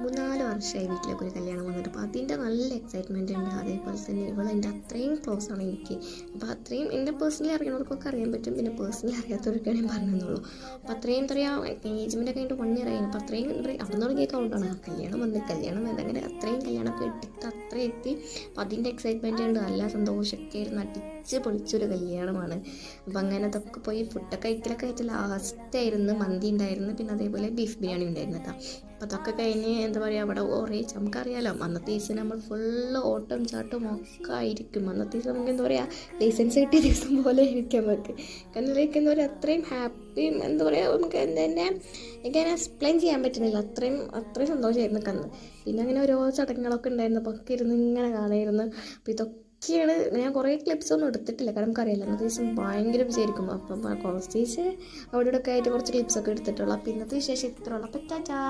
3-4 വർഷമായി വീട്ടിലേക്ക് ഒരു കല്യാണം വന്നിട്ട്. അപ്പോൾ അതിൻ്റെ നല്ല എക്സൈറ്റ്മെൻറ്റ് ഉണ്ട്. അതേപോലെ തന്നെ ഇവളെൻ്റെ അത്രയും ക്ലോസ് ആണ് എനിക്ക്. അപ്പോൾ അത്രയും എൻ്റെ പേഴ്സണലി അറിയുന്നവർക്കൊക്കെ അറിയാൻ പറ്റും, പിന്നെ പേഴ്സണലി അറിയാത്തവർക്കാണ് ഞാൻ പറഞ്ഞതെന്നുള്ളൂ. അപ്പോൾ അത്രയും എന്താ പറയുക, എൻഗേജ്മെൻ്റ് ഒക്കെ കഴിഞ്ഞിട്ട് 1 year ആയിരുന്നു. അപ്പോൾ അത്രയും എന്താ പറയുക, അവിടെ നിന്ന് തുടങ്ങിയ കൗണ്ടാണ് കല്യാണം അങ്ങനെ അത്രയും കല്യാണമൊക്കെ എടുത്ത് അത്രയും എത്തി. അപ്പോൾ അതിൻ്റെ എക്സൈറ്റ്മെൻറ്റ് ഉണ്ട്, നല്ല സന്തോഷമൊക്കെ ആയിരുന്നു. അടിച്ച് പൊളിച്ചൊരു കല്യാണമാണ്. അപ്പോൾ അങ്ങനെ അതൊക്കെ പോയി ഫുഡൊക്കെ കഴിക്കലൊക്കെ ആയിട്ട് ലാസ്റ്റായിരുന്നു മന്തി ഉണ്ടായിരുന്നു, പിന്നെ അതേപോലെ ബീഫ് ബിരിയാണി ഉണ്ടായിരുന്നു കേട്ടോ. അപ്പോൾ അതൊക്കെ കഴിഞ്ഞ് എന്താ പറയുക, അവിടെ കുറേ നമുക്കറിയാലോ അന്നത്തെ ദിവസം നമ്മൾ ഫുള്ള് ഓട്ടം ചാട്ടം ഒക്കെ ആയിരിക്കും. അന്നത്തെ ദിവസം നമുക്ക് എന്താ പറയുക, ലൈസൻസ് കിട്ടിയ ദിവസം പോലെ ആയിരിക്കും നമുക്ക്. കാരണം ലൈക്ക് എന്താ പറയുക, അത്രയും ഹാപ്പിയും എന്താ പറയുക, നമുക്ക് തന്നെ എനിക്ക് എക്സ്പ്ലെയിൻ ചെയ്യാൻ പറ്റുന്നില്ല, അത്രയും സന്തോഷമായിരുന്നു കന്ന്. പിന്നെ അങ്ങനെ ഓരോ ചടങ്ങുകളൊക്കെ ഉണ്ടായിരുന്നു. അപ്പോൾ ഒക്കെ ഇരുന്ന് ഇങ്ങനെ കാണായിരുന്നു. അപ്പോൾ ഇതൊക്കെയാണ് ഞാൻ കുറേ ക്ലിപ്സൊന്നും എടുത്തിട്ടില്ല, കാരണം നമുക്കറിയില്ല അന്നത്തെ ദിവസം ഭയങ്കര വിജയമായിരിക്കും. അപ്പം കുറച്ച് അവിടെ ഒക്കെ ആയിട്ട് കുറച്ച് ക്ലിപ്സൊക്കെ എടുത്തിട്ടുള്ളൂ. അപ്പോൾ ഇന്നത്തെ വിശേഷം ഇത്രയുള്ളൂ. അപ്പോൾ ടാറ്റാ.